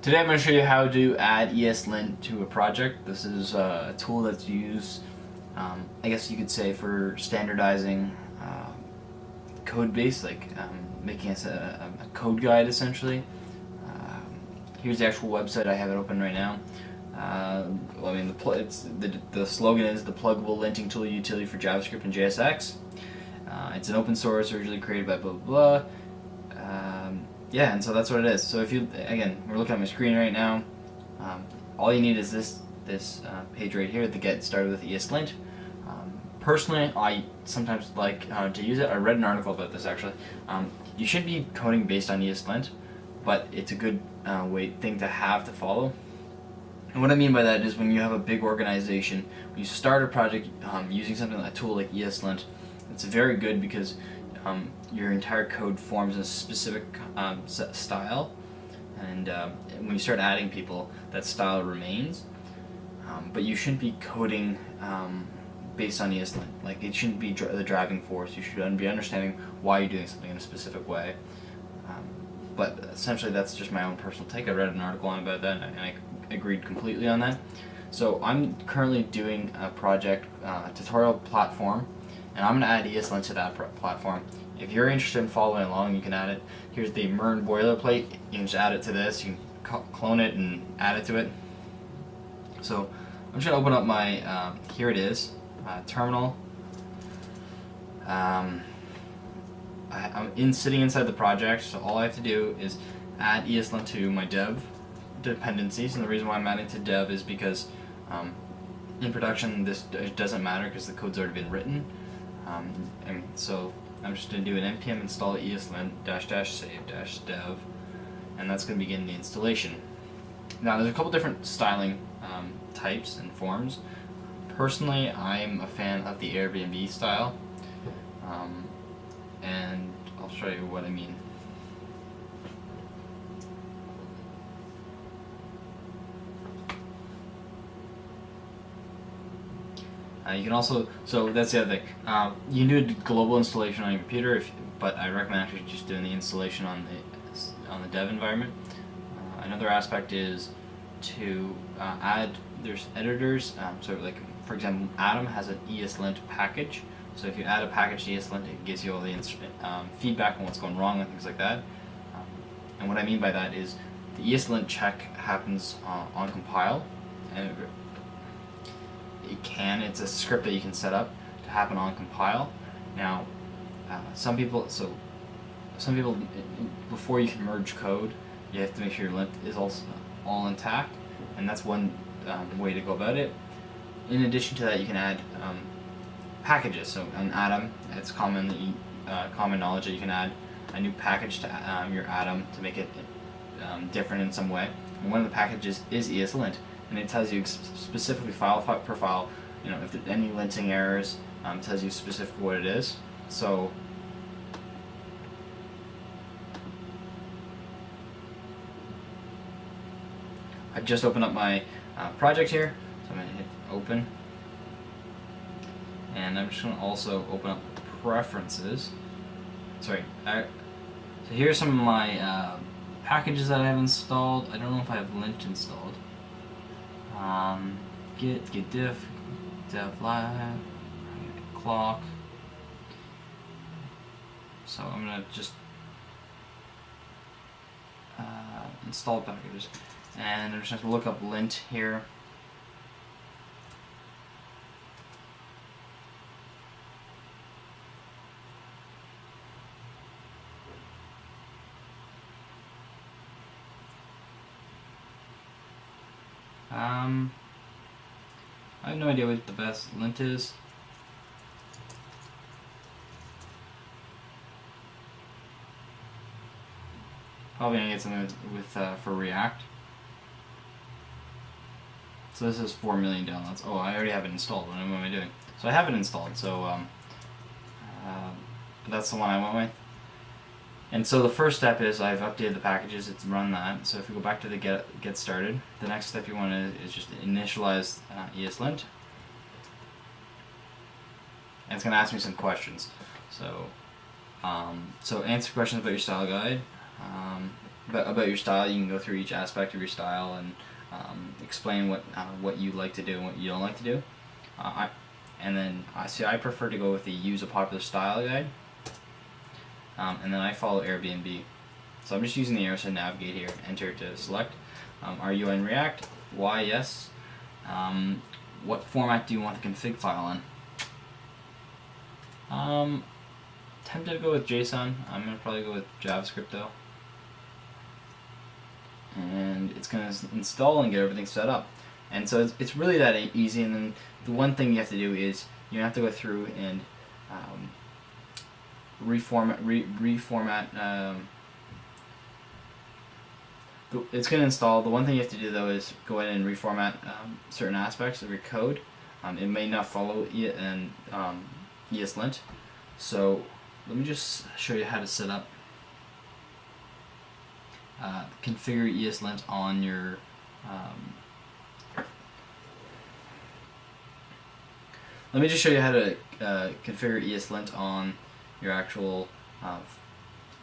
Today I'm going to show you how to add ESLint to a project. This is a tool that's used, I guess you could say, for standardizing code base, like making us a code guide essentially. Here's the actual website. I have it open right now. Well, I mean, the slogan is the pluggable linting tool utility for JavaScript and JSX. It's an open source, originally created by blah blah blah. Yeah, and so that's what it is. So if you, again, we're looking at my screen right now. All you need is this page right here, the Get Started with ESLint. Personally, I sometimes like to use it. I read an article about this actually. You should be coding based on ESLint, but it's a good thing to have to follow. And what I mean by that is when you have a big organization, when you start a project using something like a tool like ESLint, it's very good because your entire code forms a specific style, and when you start adding people, that style remains. But you shouldn't be coding based on ESLint. Like, it shouldn't be the driving force. You should be understanding why you're doing something in a specific way. But essentially, that's just my own personal take. I read an article on about that, and I agreed completely on that. So I'm currently doing a project, tutorial platform, and I'm going to add ESLint to that platform. If you're interested in following along, you can add it. Here's the MERN boilerplate. You can just add it to this. You can clone it and add it to it. So I'm just going to open up my, here it is, terminal. I'm sitting inside the project, so all I have to do is add ESLint to my dev dependencies. And the reason why I'm adding to dev is because in production this doesn't matter because the code's already been written. And so I'm just going to do an npm install ESLint --save -dev, and that's going to begin the installation. Now there's a couple different styling types and forms. Personally, I'm a fan of the Airbnb style, and I'll show you what I mean. You can also, so that's the other thing. You can do a global installation on your computer, but I recommend actually just doing the installation on the dev environment. Another aspect is to add. There's editors. So, like for example, Atom has an ESLint package. So if you add a package to ESLint, it gives you all the feedback on what's going wrong and things like that. And what I mean by that is the ESLint check happens on compile, and it's a script that you can set up to happen on compile. Now, some people before you can merge code, you have to make sure your lint is also all intact, and that's one way to go about it. In addition to that, you can add packages. So on Atom, it's common knowledge that you can add a new package to your Atom to make it different in some way. And one of the packages is ESLint, and it tells you specifically file per file. You know, if there's any linting errors, tells you specifically what it is. So I've just opened up my project here, so I'm going to hit open, and I'm just going to also open up preferences. Sorry, so here's some of my packages that I have installed. I don't know if I have lint installed. Git diff, dev live, clock. So I'm gonna just install packages, and I'm just gonna look up lint here. I have no idea what the best lint is. Probably gonna get something with for React. So this is 4 million downloads. Oh, I already have it installed. What am I doing? So I have it installed. So that's the one I went with. And so the first step is I've updated the packages. It's run that. So if we go back to the get started, the next step you want to is just initialize ESLint, and it's going to ask me some questions. So answer questions about your style guide. about your style. You can go through each aspect of your style and explain what you like to do and what you don't like to do. I prefer to go with the use a popular style guide, and then I follow Airbnb. So I'm just using the arrows to navigate here. Enter to select. Are you in React? Why yes. What format do you want the config file in? Tempted to go with JSON. I'm gonna probably go with JavaScript though. And it's going to install and get everything set up. And so it's really that easy. And then the one thing you have to do is you have to go through and reformat. It's going to install. The one thing you have to do though is go in and reformat certain aspects of your code. It may not follow ESLint. So let me just show you how to set up. Configure ESLint on your let me just show you how to configure ESLint on your actual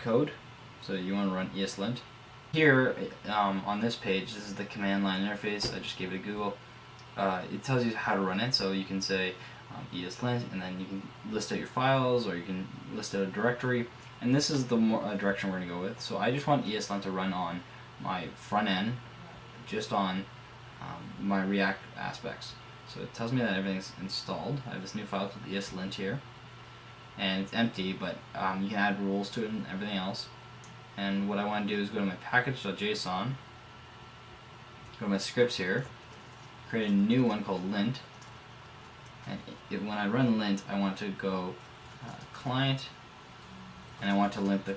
code. So you want to run ESLint. Here on this page, this is the command line interface. I just gave it a Google. It tells you how to run it, so you can say ESLint, and then you can list out your files, or you can list out a directory. And this is the direction we're going to go with. So I just want ESLint to run on my front end, just on my React aspects. So it tells me that everything's installed. I have this new file called ESLint here, and it's empty, but you can add rules to it and everything else. And what I want to do is go to my package.json, go to my scripts here, create a new one called lint, and when I run lint, I want to go client, and I want to lint the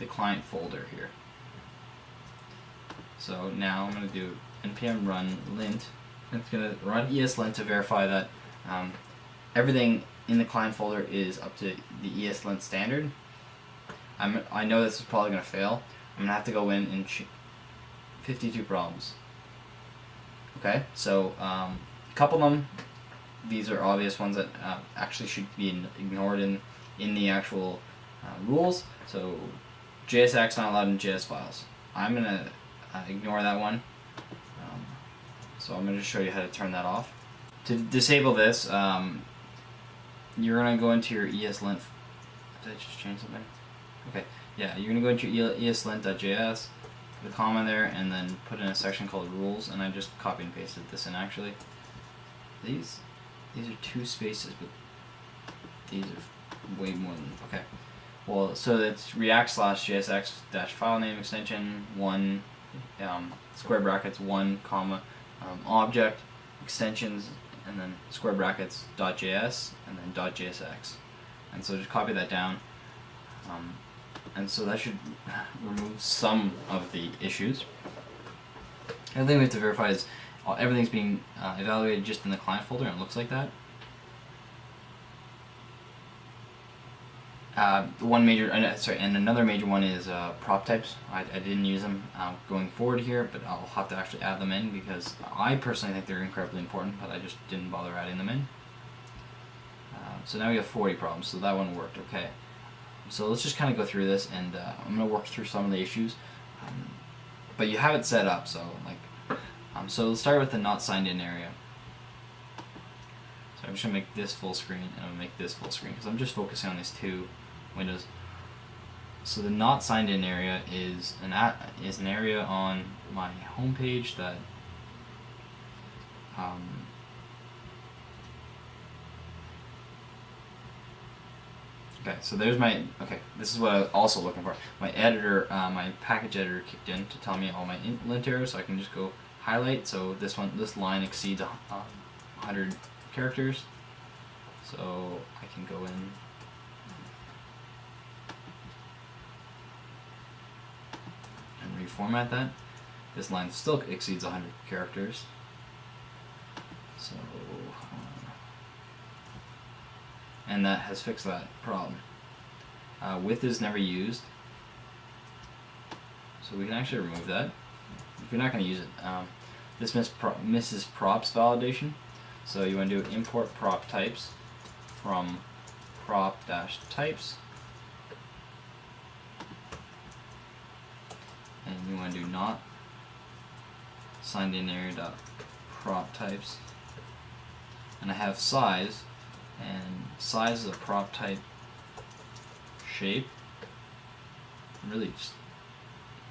client folder here. So now I'm going to do npm run lint. It's going to run ESLint to verify that everything in the client folder is up to the ESLint standard. I know this is probably going to fail. I'm going to have to go in and 52 problems. Okay, so a couple of them, these are obvious ones that actually should be ignored in the actual rules. So JSX not allowed in JS files. I'm going to ignore that one. So I'm going to show you how to turn that off. To disable this, you're going to go into your ESLint. Did I just change something? Okay, yeah, you're going to go into your ESLint.js, put a comma there, and then put in a section called rules, and I just copy and pasted this in actually. These are 2 spaces, but these are way more than, okay. Well, so that's React/JSX-file name extension 1 square brackets 1 comma object extensions, and then square brackets .js and then .jsx, and so just copy that down, and so that should remove some of the issues. The thing we have to verify is everything's being evaluated just in the client folder, and it looks like that. And another major one is prop types. I didn't use them going forward here, but I'll have to actually add them in because I personally think they're incredibly important, but I just didn't bother adding them in. So now we have 40 problems, so that one worked okay. So let's just kind of go through this, and I'm going to work through some of the issues. But you have it set up, so so let's start with the not signed in area. So I'm just going to make this full screen, and I'm going to make this full screen because I'm just focusing on these 2 windows. So the not signed in area is an area on my home page that okay, so there's my, this is what I was also looking for. My editor, my package editor kicked in to tell me all my lint errors, so I can just go highlight. So this line exceeds 100 characters, so I can go in and reformat that. This line still exceeds 100 characters, so and that has fixed that problem. Width is never used, so we can actually remove that if you're not going to use it. This misses props validation, so you want to do import prop types from prop-types, want to do not signed in area dot prop types, and I have size, and size is a prop type shape. Really just,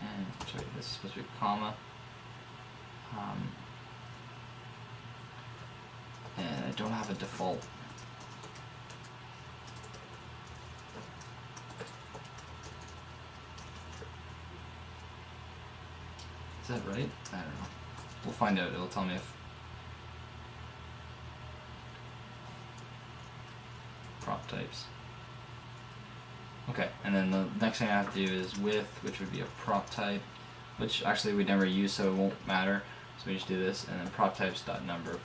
and sorry, this is supposed to be a comma. And I don't have a default. Is that right? I don't know. We'll find out. It'll tell me if prop types. Okay, and then the next thing I have to do is width, which would be a prop type, which actually we never use, so it won't matter. So we just do this, and then prop types dot number.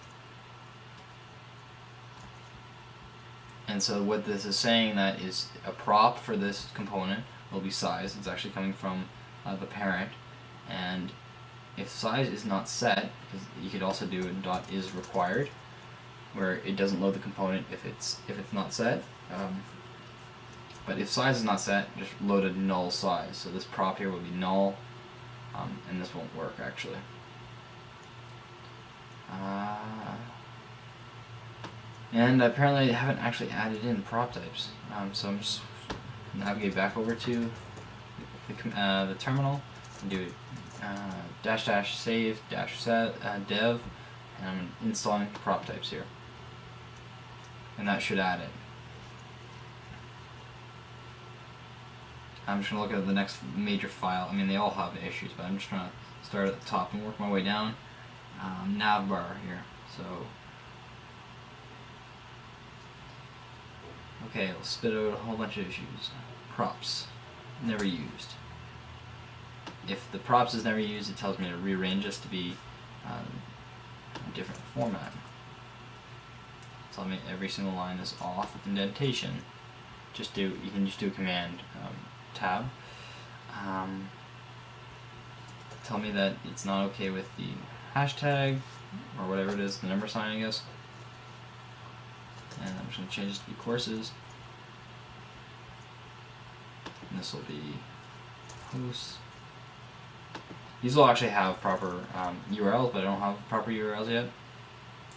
And so what this is saying that is a prop for this component will be size. It's actually coming from the parent, and if size is not set, because you could also do dot is required, where it doesn't load the component if it's not set. But if size is not set, just load a null size. So this prop here will be null, and this won't work actually. And apparently I haven't actually added in prop types. So I'm just navigate back over to the terminal and do --save -set dev, and I'm installing prop types here, and that should add it. I'm just going to look at the next major file. I mean, they all have issues, but I'm just trying to start at the top and work my way down. Navbar here. So, okay, it'll spit out a whole bunch of issues. Props, never used. If the props is never used, it tells me to rearrange this to be a different format. Tell me every single line is off with indentation. You can just do a command tab. Tell me that it's not okay with the hashtag or whatever it is, the number sign, I guess. And I'm just going to change this to be courses. And this will be hosts. These will actually have proper URLs, but I don't have proper URLs yet.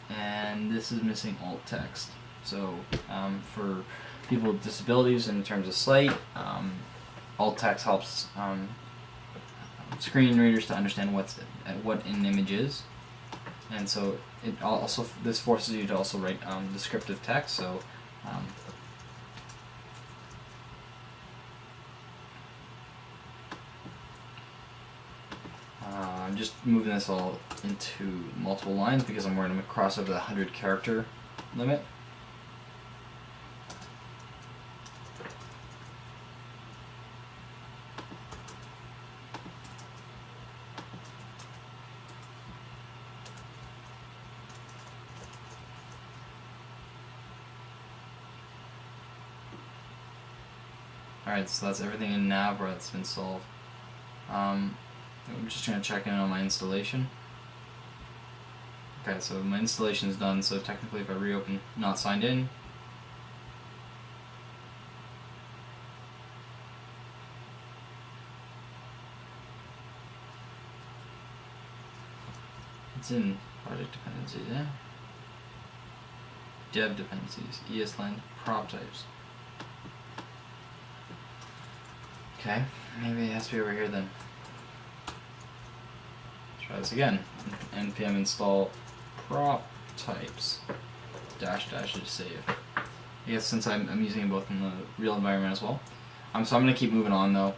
And this is missing alt text. So for people with disabilities in terms of sight, alt text helps screen readers to understand what an image is, and so this forces you to also write descriptive text. So I'm just moving this all into multiple lines because I'm going to cross over the 100 character limit. Alright, so that's everything in Navbar that's been solved. I'm just going to check in on my installation. Okay, so my installation is done, so technically if I reopen not signed in, it's in project dependencies, yeah? Dev dependencies, ESLint, prop types. Okay, maybe it has to be over here then. Try this again. npm install prop types --to save. I guess since I'm using them both in the real environment as well. So I'm going to keep moving on though.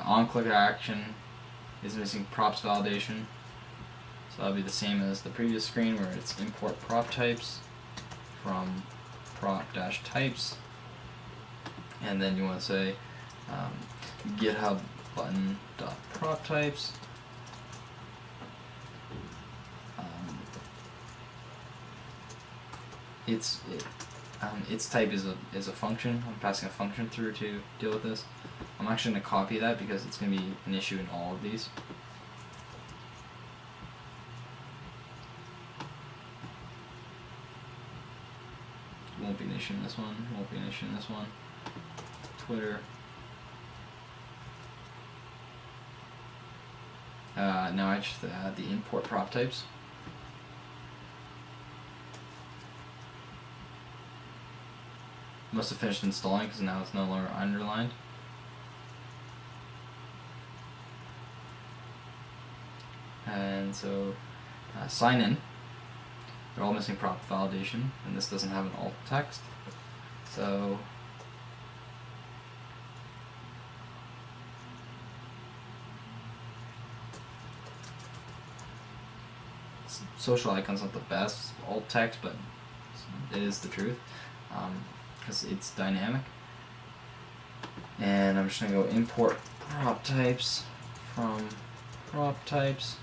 On-click action is missing props validation. So that'll be the same as the previous screen where it's import prop types from prop-types. And then you want to say GitHub button.prop types. Its type is a function. I'm passing a function through to deal with this. I'm actually going to copy that because it's going to be an issue in all of these. Won't be an issue in this one. Won't be an issue in this one. Twitter. now I just add the import prop types. Must have finished installing because now it's no longer underlined. And so sign in. They're all missing prop validation, and this doesn't have an alt text. So social icon's not the best alt text, but it is the truth because it's dynamic. And I'm just going to go import prop types from prop types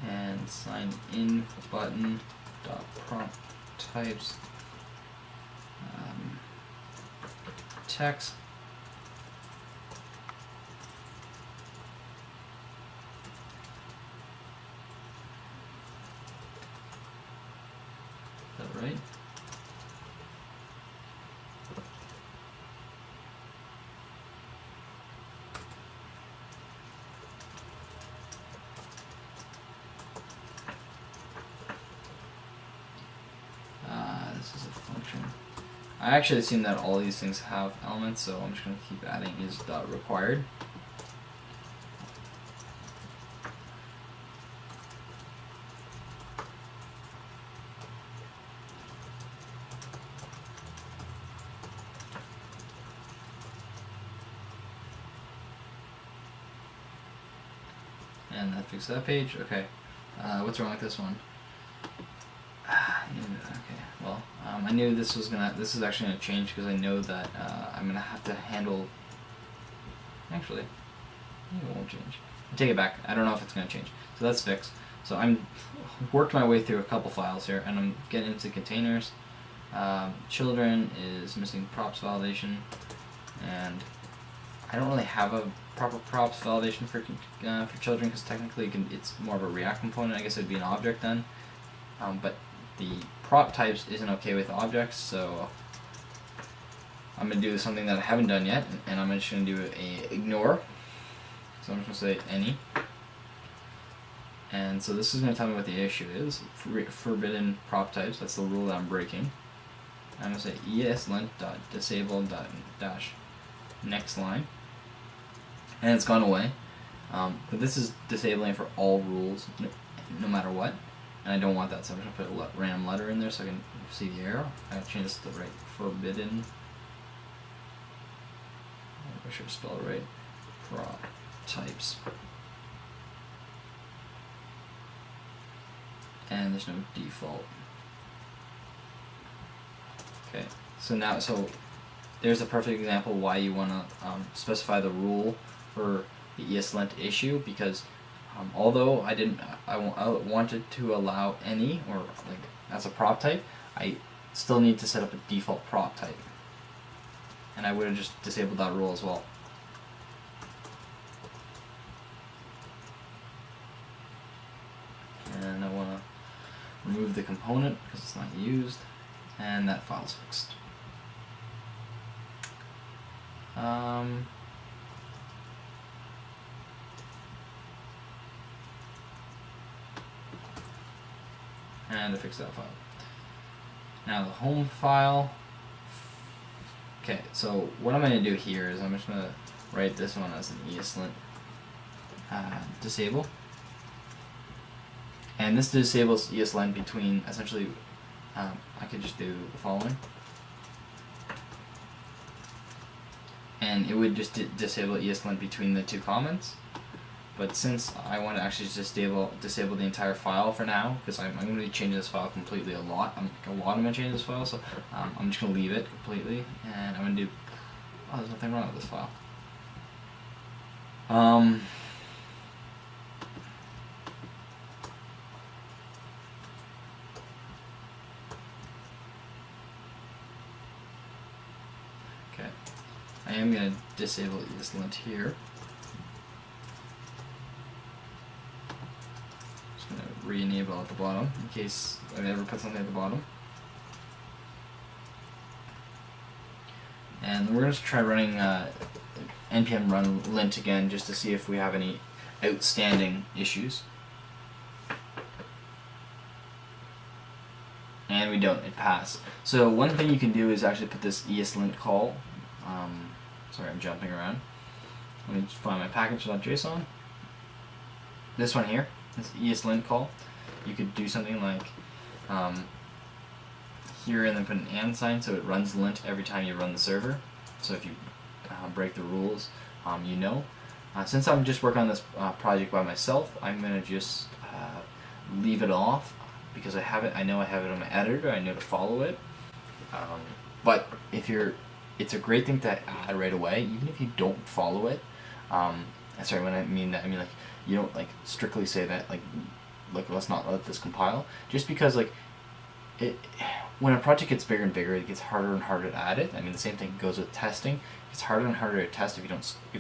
and sign in button dot prop types text. Is that right? This is a function. I actually assume that all these things have elements, so I'm just going to keep adding is dot required. And that fixed that page. Okay. What's wrong with this one? Okay. Well, I knew this was gonna. This is actually gonna change because I know that I'm gonna have to handle. Actually, maybe it won't change. I take it back. I don't know if it's gonna change. So that's fixed. So I'm worked my way through a couple files here, and I'm getting into containers. Children is missing props validation, and I don't really have a proper props validation for children because technically it's more of a React component. I guess it'd be an object then, but the prop types isn't okay with objects, so I'm going to do something that I haven't done yet, and I'm just going to do a ignore. So I'm just going to say any. And so this is going to tell me what the issue is. Forbidden prop types, that's the rule that I'm breaking. I'm going to say ESLint.disable.next line. And it's gone away. But this is disabling for all rules, no matter what. And I don't want that, so I'm just going to put a random letter in there so I can see the arrow. I gotta change this to the right forbidden. I should spell it right. Prop types. And there's no default. Okay, so now, there's a perfect example why you want to specify the rule for the ESLint issue, because although I wanted to allow any, or like as a prop type, I still need to set up a default prop type, and I would have just disabled that rule as well. And I want to remove the component because it's not used, and that file's fixed. And I fixed that file. Now the home file. Okay, so what I'm going to do here is I'm just going to write this one as an ESLint disable. And this disables ESLint between, essentially, I could just do the following. And it would just disable ESLint between the two comments. But since I want to actually just disable the entire file for now, because I'm going to be changing this file completely a lot. I'm going to change this file, so I'm just going to leave it completely. And I'm going to do, oh, there's nothing wrong with this file. Okay, I am going to disable ESLint here. Re-enable at the bottom in case I ever put something at the bottom. And we're going to try running npm run lint again just to see if we have any outstanding issues. And we don't, it passed. So one thing you can do is actually put this ESLint call. Sorry, I'm jumping around. Let me just find my package.json. This one here, this ESLint call. You could do something like here and then put an and sign so it runs lint every time you run the server. So if you break the rules, you know. Since I'm just working on this project by myself, I'm going to just leave it off because I have it. I know I have it on my editor. I know to follow it. But if you're, it's a great thing to add right away, even if you don't follow it. Sorry, when I mean that, I mean like you don't like strictly say that like let's not let this compile. Just because like it, when a project gets bigger and bigger, it gets harder and harder to add it. I mean the same thing goes with testing. It's harder and harder to test if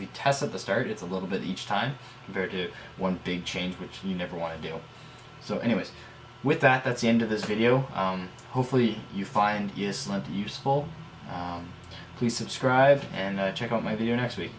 you test at the start. It's a little bit each time compared to one big change which you never want to do. So anyways, with that, that's the end of this video. Hopefully you find ESLint useful. Please subscribe and check out my video next week.